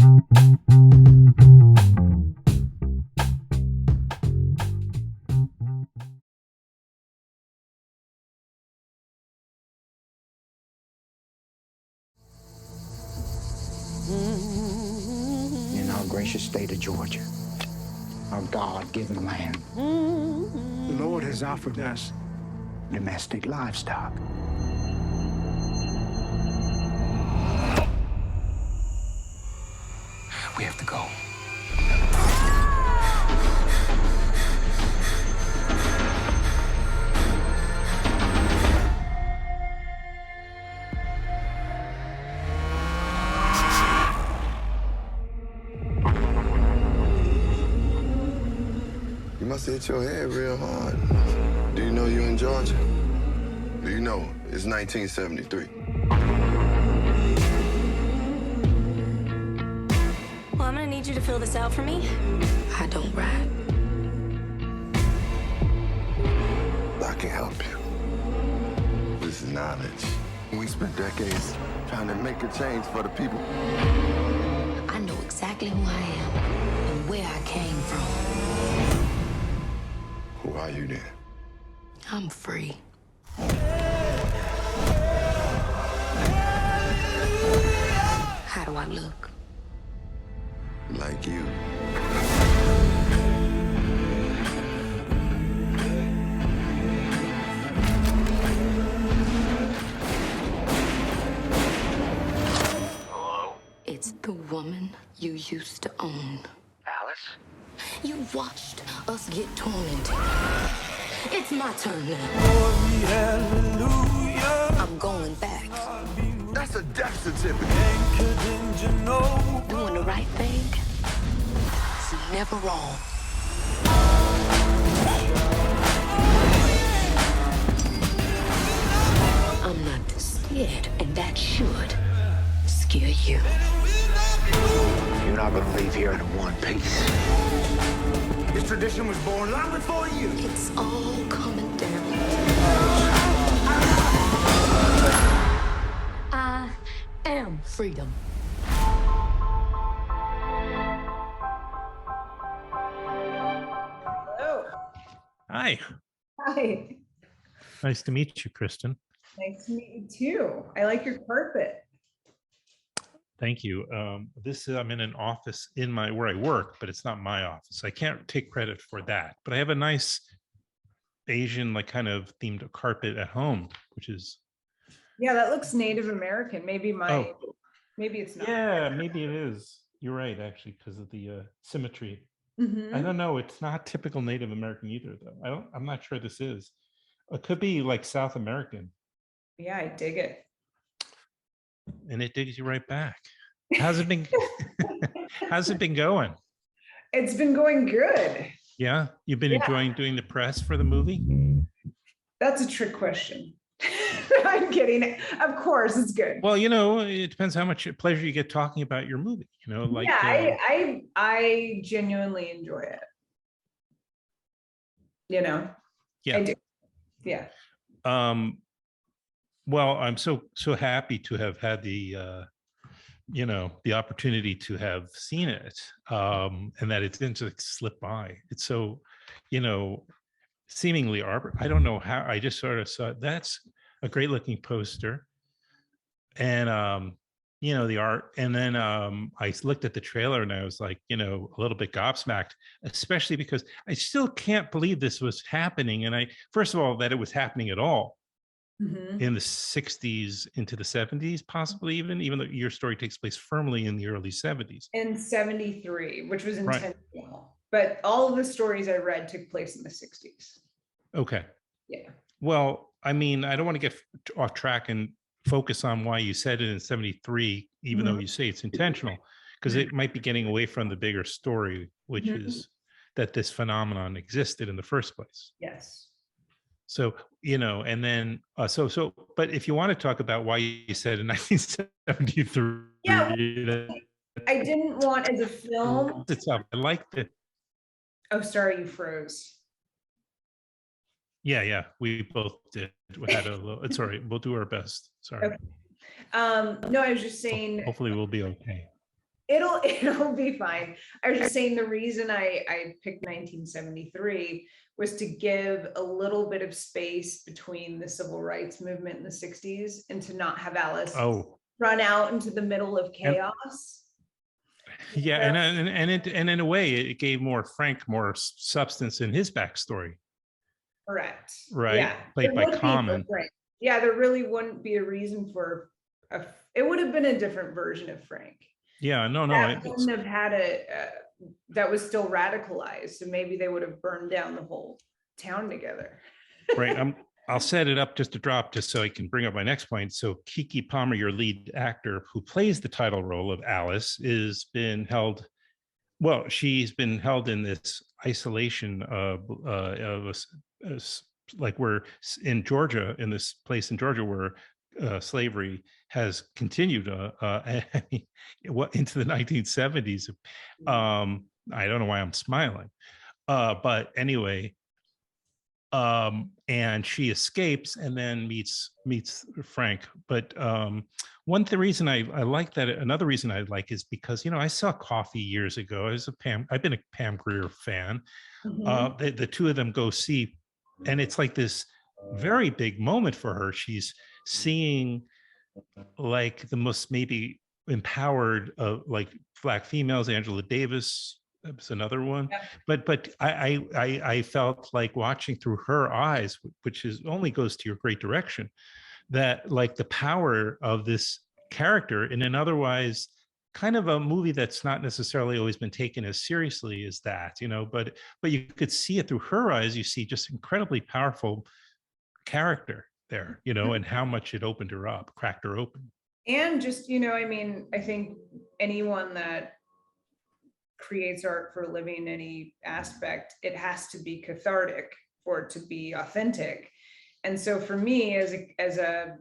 In our gracious state of Georgia, our God-given land, the Lord has offered us domestic livestock. We have to go. You must have hit your head real hard. Do you know you're in Georgia? Do you know it's 1973? Well, I'm gonna need you to fill this out for me. I don't ride. I can help you. This is knowledge. We spent decades trying to make a change for the people. I know exactly who I am and where I came from. Who are you then? I'm free. How do I look? Like you. It's the woman you used to own. Alice? You watched us get tormented. It's my turn now. I'm going back. That's a death certificate. Doing the right thing is never wrong. I'm not scared, and that should scare you. You're not gonna leave here in one piece. This tradition was born long before you. It's all coming down. I am freedom. Hello. Hi. Hi. Nice to meet you, Krystin. Nice to meet you too. I like your carpet. Thank you. I'm in an office where I work, but it's not my office. I can't take credit for that. But I have a nice Asian, like kind of themed carpet at home, which is. Yeah, that looks Native American. Maybe maybe it's not. Yeah, maybe it is. You're right, actually, because of the symmetry. I don't know. It's not typical Native American either, though. I'm not sure this is. It could be like South American. Yeah, I dig it. And it digs you right back. How's it been? How's it been going? It's been going good. Yeah, you've been enjoying doing the press for the movie? That's a trick question. I'm kidding. Of course, it's good. Well, it depends how much pleasure you get talking about your movie. Like I genuinely enjoy it. Yeah, I do. Yeah. Well, I'm so happy to have had the the opportunity to have seen it, and that it didn't just slip by. It's so, seemingly I don't know how. I just sort of saw that's a great looking poster, and the art, and then I looked at the trailer and I was like, a little bit gobsmacked, especially because I still can't believe this was happening, and first of all that it was happening at all. In the 60s into the 70s, possibly even though your story takes place firmly in the early 70s. In 73, which was intentional. Right. But all of the stories I read took place in the 60s. Okay. Yeah. Well, I mean, I don't want to get off track and focus on why you said it in 73, even though you say it's intentional, because it might be getting away from the bigger story, which is that this phenomenon existed in the first place. Yes. So, and then, but if you want to talk about why you said in 1973. Yeah, I didn't want as a film. Itself, I liked it. Oh, sorry, you froze. Yeah, we both did. We had a little, it's all right. We'll do our best. Sorry. Okay. No, I was just saying. Hopefully we'll be okay. It'll be fine. I was just saying the reason I picked 1973 was to give a little bit of space between the civil rights movement in the 60s and to not have Alice run out into the middle of chaos. Yeah, and in a way, it gave Frank more substance in his backstory. Correct. Right. Yeah. Played by Common. Yeah, there really wouldn't be a reason for it would have been a different version of Frank. Yeah, no. That wouldn't have had that was still radicalized. So maybe they would have burned down the whole town together. Right. I'll set it up just to drop just so I can bring up my next point. So Keke Palmer, your lead actor who plays the title role of Alice, she's been held in this isolation like we're in Georgia, in this place in Georgia where slavery has continued into the 1970s. I don't know why I'm smiling, but anyway, and she escapes and then meets Frank. But one reason I like that, another reason I like is because, I saw Coffee years ago. I've been a Pam Grier fan. Mm-hmm. The two of them go see, and it's like this very big moment for her. She's seeing like the most maybe empowered like Black females. Angela Davis was another one. Yeah. But I felt like watching through her eyes, which only goes to your great direction, that like the power of this character in an otherwise kind of a movie that's not necessarily always been taken as seriously as that, but you could see it through her eyes. You see just incredibly powerful character there, and how much it opened her up, cracked her open. And just, I think anyone that creates art for a living in any aspect, it has to be cathartic for it to be authentic. And so for me, as a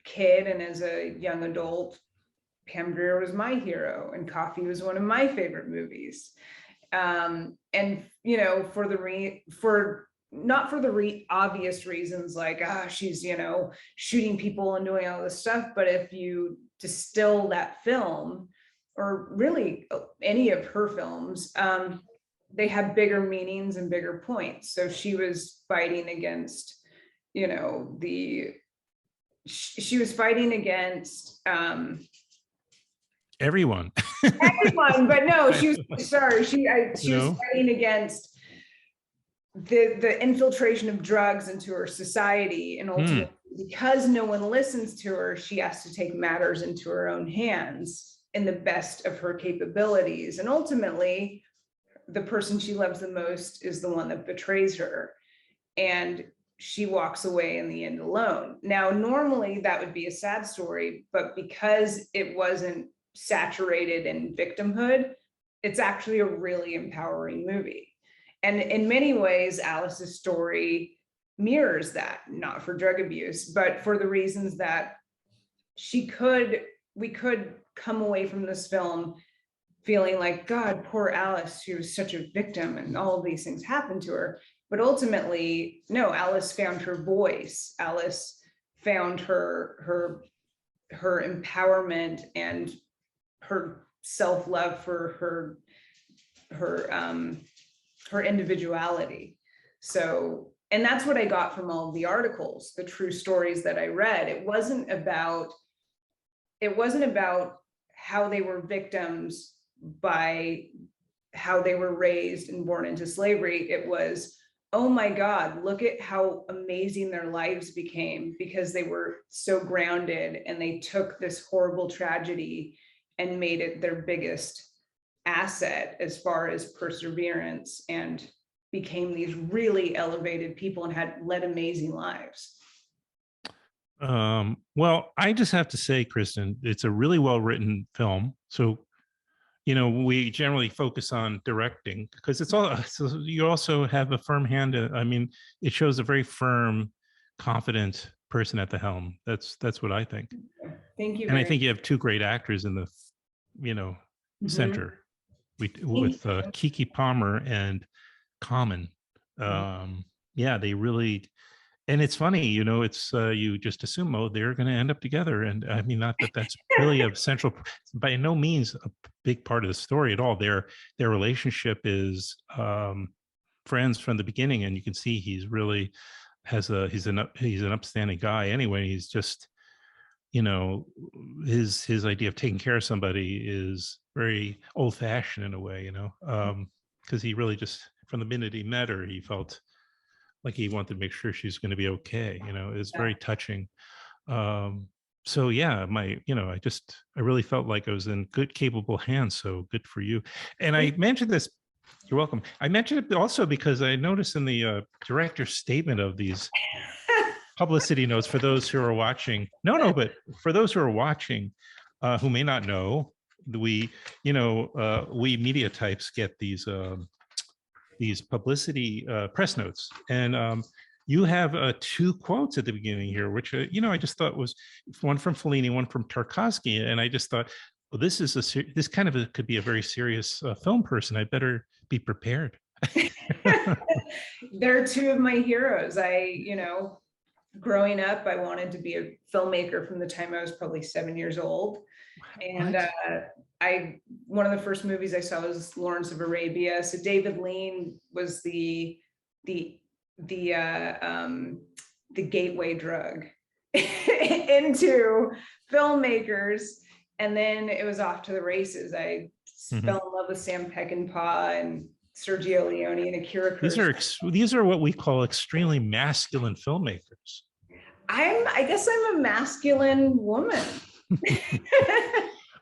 kid and as a young adult, Pam Grier was my hero, and Coffee was one of my favorite movies. And not for the obvious reasons like she's shooting people and doing all this stuff, but if you distill that film, or really any of her films, they have bigger meanings and bigger points. So she was fighting against she was fighting against everyone, but no, she was fighting against the infiltration of drugs into her society, and ultimately because no one listens to her, she has to take matters into her own hands in the best of her capabilities, and ultimately the person she loves the most is the one that betrays her, and she walks away in the end alone. Now normally that would be a sad story, but because it wasn't saturated in victimhood, it's actually a really empowering movie. And in many ways, Alice's story mirrors that, not for drug abuse, but for the reasons that we could come away from this film feeling like, God, poor Alice, she was such a victim and all of these things happened to her. But ultimately, no, Alice found her voice. Alice found her empowerment and her self-love for her individuality. So, and that's what I got from all of the articles, the true stories that I read. It wasn't about how they were victims by how they were raised and born into slavery. It was, oh my God, look at how amazing their lives became because they were so grounded and they took this horrible tragedy and made it their biggest asset as far as perseverance, and became these really elevated people and had led amazing lives. Well, I just have to say, Krystin, it's a really well-written film. So, we generally focus on directing because it's all, so you also have a firm hand. I mean, it shows a very firm, confident person at the helm. That's what I think. Thank you. And I think you have two great actors in the, center with Keke Palmer and Common. Yeah, they really, And it's funny, it's you just assume, oh, they're going to end up together. And I mean, not that that's really a central, by no means a big part of the story at all. Their relationship is friends from the beginning, and you can see he's really he's an upstanding guy anyway. He's just, his idea of taking care of somebody is very old fashioned in a way, because he really just, from the minute he met her, he felt like he wanted to make sure she's going to be okay. It's very touching. So yeah, I really felt like I was in good, capable hands. So good for you. And I mentioned this, you're welcome. I mentioned it also because I noticed in the director's statement of these publicity notes for those who are watching, but for those who are watching, who may not know, we media types get these publicity press notes, and you have 2 quotes at the beginning here, which I just thought was one from Fellini, one from Tarkovsky, and I just thought, well, this kind of could be a very serious film person. I better be prepared. They're 2 of my heroes. Growing up, I wanted to be a filmmaker from the time I was probably 7 years old, and one of the first movies I saw was Lawrence of Arabia. So David Lean was the gateway drug into filmmakers, and then it was off to the races. I fell in love with Sam Peckinpah and Sergio Leone and Akira Kurosawa. These are what we call extremely masculine filmmakers. I guess I'm a masculine woman.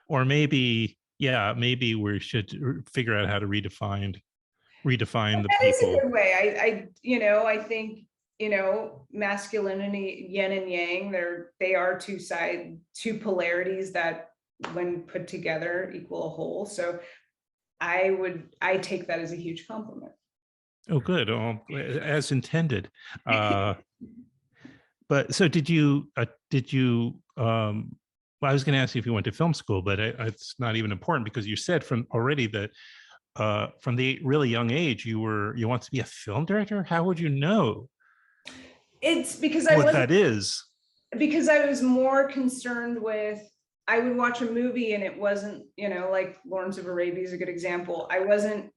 Or maybe we should figure out how to redefine the people. That is a good way. I think, masculinity, yin and yang, they are 2 polarities that when put together equal a whole. So I take that as a huge compliment. Oh, good. As intended. But so did you, well, I was going to ask you if you went to film school, but it's not even important, because you said from already that from the really young age, you want to be a film director. How would you know? It's because that is. Because I was more concerned with, I would watch a movie and it wasn't, like Lawrence of Arabia is a good example. I wasn't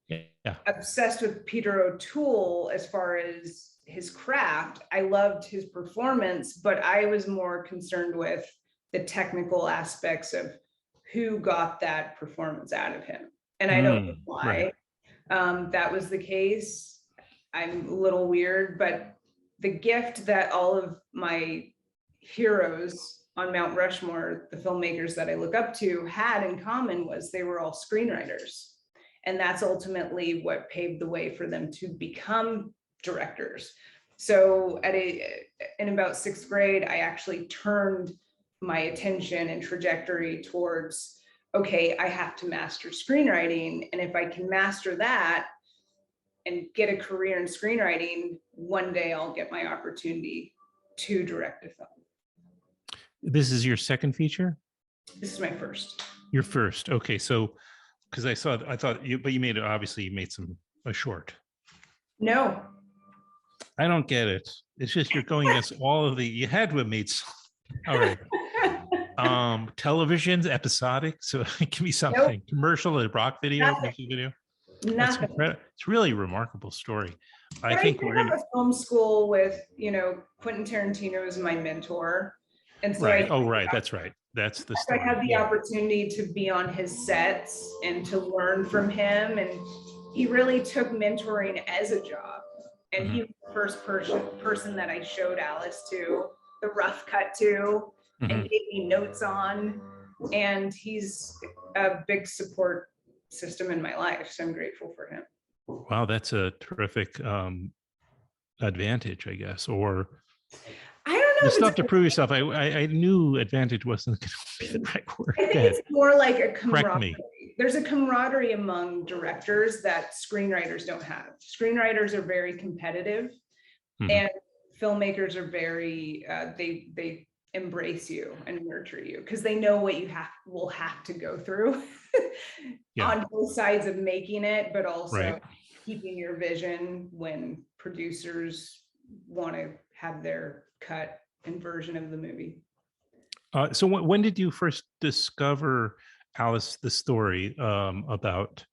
obsessed with Peter O'Toole as far as his craft. I loved his performance, but I was more concerned with the technical aspects of who got that performance out of him. And I don't know why that was the case. I'm a little weird, but the gift that all of my heroes on Mount Rushmore, the filmmakers that I look up to, had in common was they were all screenwriters. And that's ultimately what paved the way for them to become directors. So in about 6th grade, I actually turned my attention and trajectory towards, okay, I have to master screenwriting. And if I can master that and get a career in screenwriting, one day I'll get my opportunity to direct a film. This is your second feature? This is my first. Your first. Okay. So, because I thought you made it, obviously you made a short. No. I don't get it. It's just you're going against all of you had to have made some. All right. Television's episodic, so it can be something. Nope. Commercial, a rock video, music video. Nothing. It's really a remarkable story. I think we're going to film school with, Quentin Tarantino is my mentor. And so right. That's right. That's the story. I had the opportunity to be on his sets and to learn from him. And he really took mentoring as a job. And he was the first person that I showed Alice to, the rough cut to, and gave me notes on. And he's a big support system in my life. So I'm grateful for him. Wow, that's a terrific advantage, I guess. Or I don't know. You still have to prove yourself. I knew advantage wasn't going to be the right word. I think it's more like a camaraderie. There's a camaraderie among directors that screenwriters don't have. Screenwriters are very competitive, and filmmakers are very, they embrace you and nurture you because they know what you will have to go through on both sides of making it, but also keeping your vision when producers want to have their cut and version of the movie. So when did you first discover Alice, the story about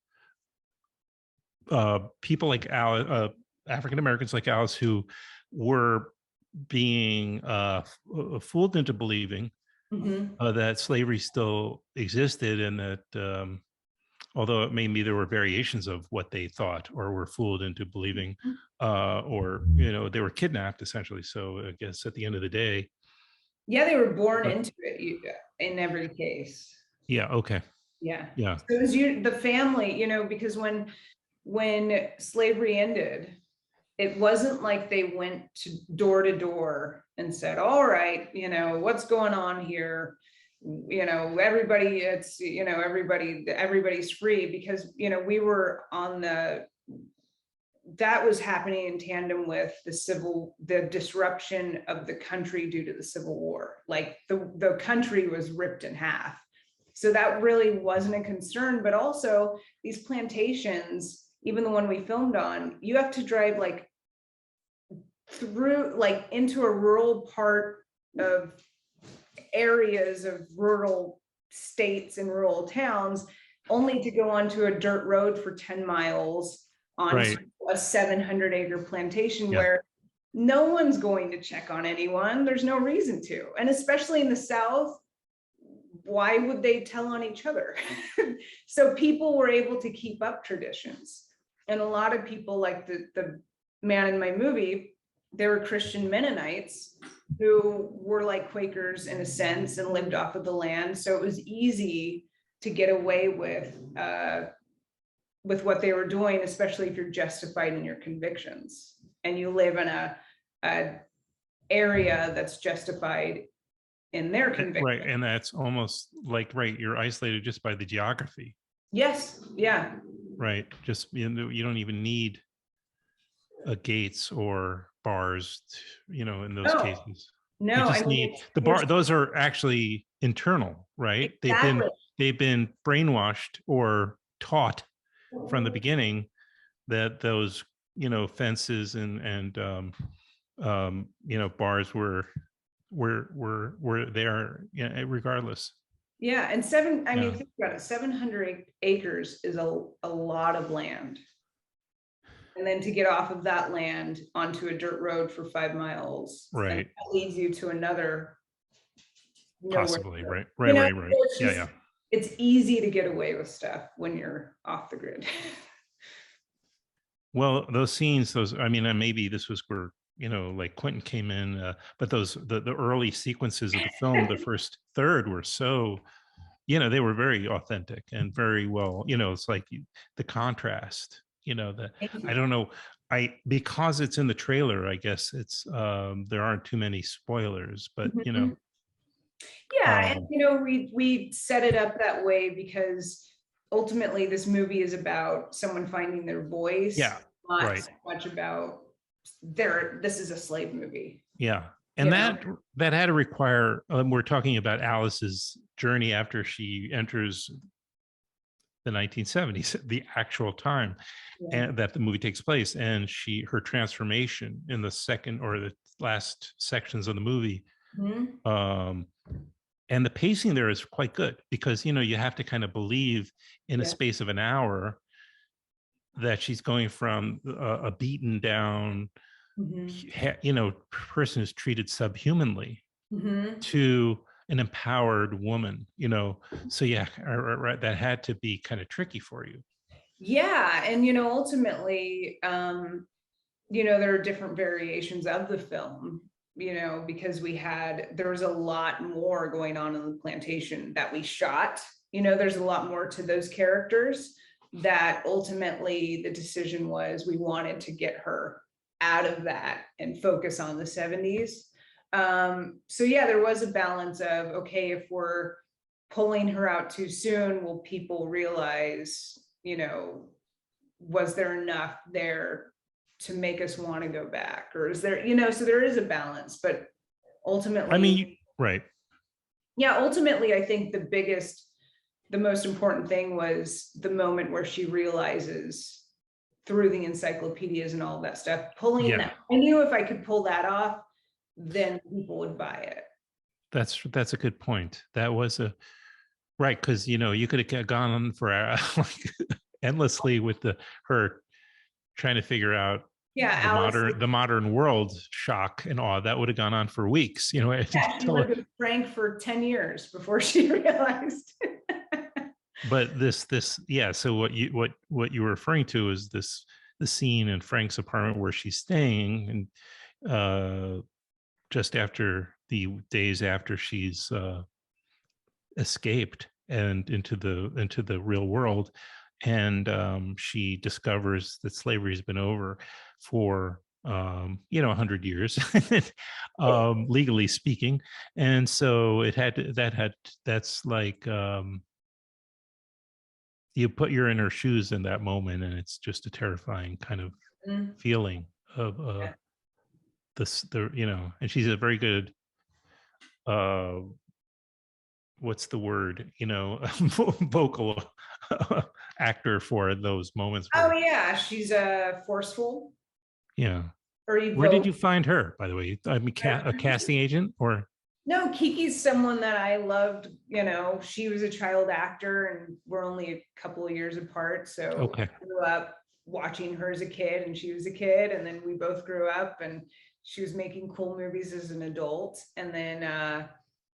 people like Alice, African Americans like Alice, who were being fooled into believing that slavery still existed, and that although it maybe there were variations of what they thought or were fooled into believing, or they were kidnapped essentially. So I guess at the end of the day, yeah, they were born into it in every case. Yeah. Okay. Yeah. Yeah. So it was the family, because when slavery ended, it wasn't like they went to door and said, all right, what's going on here? Everybody, everybody's free, because, we were on that was happening in tandem with the disruption of the country due to the Civil War. Like the country was ripped in half. So that really wasn't a concern, but also these plantations, even the one we filmed on, you have to drive through into a rural part of areas of rural states and rural towns, only to go onto a dirt road for 10 miles onto a 700-acre plantation where no one's going to check on anyone. There's no reason to. And especially in the South, why would they tell on each other? So people were able to keep up traditions. And a lot of people, like the man in my movie, they were Christian Mennonites who were like Quakers in a sense and lived off of the land. So it was easy to get away with what they were doing, especially if you're justified in your convictions and you live in a area that's justified in their conviction. Right. And that's almost like, you're isolated just by the geography. Yes. Yeah. Right. Just, you don't even need gates or bars, in those cases. No, you just need the bar. Those are actually internal, right? Exactly. They've been brainwashed or taught from the beginning that those, fences and bars were there, regardless. Yeah, and think about it, 700 acres is a lot of land. And then to get off of that land onto a dirt road for 5 miles, right, that leads you to another. Possibly, right. Yeah. It's easy to get away with stuff when you're off the grid. Well, those scenes, and maybe this was where, like Quentin came in, but the early sequences of the film, the first third were so, they were very authentic and very well, it's like the contrast, I don't know, because it's in the trailer, I guess it's, there aren't too many spoilers, but, Yeah, and we set it up that way because ultimately this movie is about someone finding their voice. Yeah, not so much about this is a slave movie. Yeah, and that had to require. We're talking about Alice's journey after she enters the 1970s, the actual time, and that the movie takes place, and her transformation in the second or the last sections of the movie. And the pacing there is quite good because, you have to kind of believe in a space of an hour that she's going from a beaten down, person who's treated subhumanly to an empowered woman, so right, that had to be kind of tricky for you. Yeah. And, ultimately, there are different variations of the film, because there was a lot more going on in the plantation that we shot, there's a lot more to those characters that ultimately the decision was we wanted to get her out of that and focus on the 70s. So there was a balance of, okay, if we're pulling her out too soon, will people realize, was there enough there to make us want to go back, or is there, so there is a balance, but ultimately, right. Yeah. Ultimately, I think the most important thing was the moment where she realizes through the encyclopedias and all that stuff, pulling that. I knew if I could pull that off, then people would buy it. That's a good point. That was a right, because you could have gone on for like endlessly with her trying to figure out Yeah, the Alice. modern world shock and awe. That would have gone on for weeks. Yeah, she lived with Frank for 10 years before she realized. But yeah. So what you were referring to is the scene in Frank's apartment where she's staying, and just after the days after she's escaped and into the real world, and she discovers that slavery's been over for 100 years, legally speaking, and so that's like you're in her shoes in that moment, and it's just a terrifying kind of feeling of and she's a very good what's the word, vocal actor for those moments Oh yeah, she's forceful. Yeah. Or where did you find her, by the way? I mean, a casting agent, or no? Keke's someone that I loved. She was a child actor, and we're only a couple of years apart, so okay. I grew up watching her as a kid, and she was a kid, and then we both grew up, and she was making cool movies as an adult. And then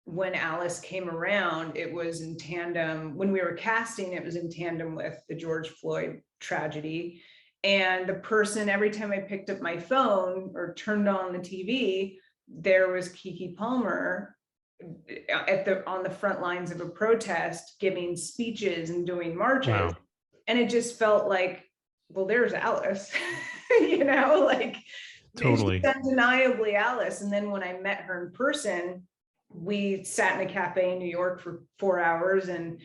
when Alice came around, it was in tandem. When we were casting, it was in tandem with the George Floyd tragedy. And the person, every time I picked up my phone or turned on the TV, there was Keke Palmer on the front lines of a protest, giving speeches and doing marches. Wow. And it just felt like, well, there's Alice, like totally undeniably Alice. And then when I met her in person, we sat in a cafe in New York for 4 hours, and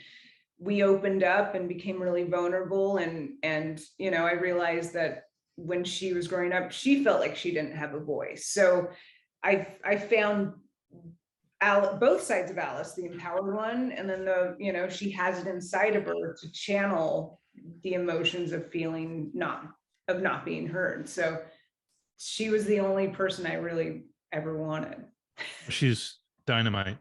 we opened up and became really vulnerable. And I realized that when she was growing up, she felt like she didn't have a voice. So I found both sides of Alice, the empowered one, and then she has it inside of her to channel the emotions of feeling not being heard. So she was the only person I really ever wanted. She's dynamite.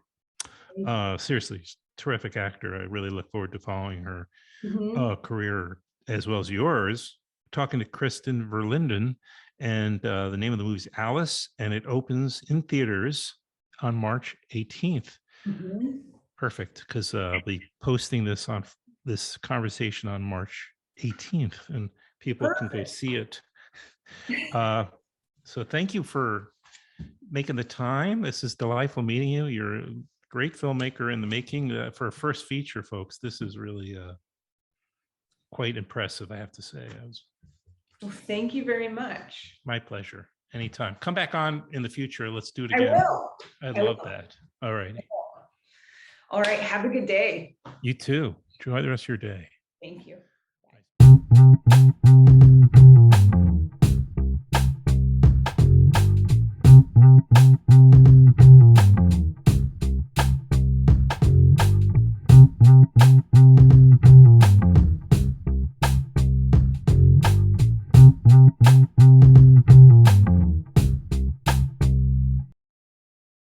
Seriously, terrific actor. I really look forward to following her career as well as yours. Talking to Krystin Linden, and the name of the movie is Alice, and it opens in theaters on March 18th. Perfect, because I'll be posting this conversation on March 18th, and people can go see it. So thank you for making the time. This is delightful meeting you. You're a great filmmaker in the making. For a first feature, folks, this is really quite impressive, I have to say. Well, thank you very much. My pleasure. Anytime. Come back on in the future. Let's do it again. I will. I'd love that. All right. All right. Have a good day. You too. Enjoy the rest of your day.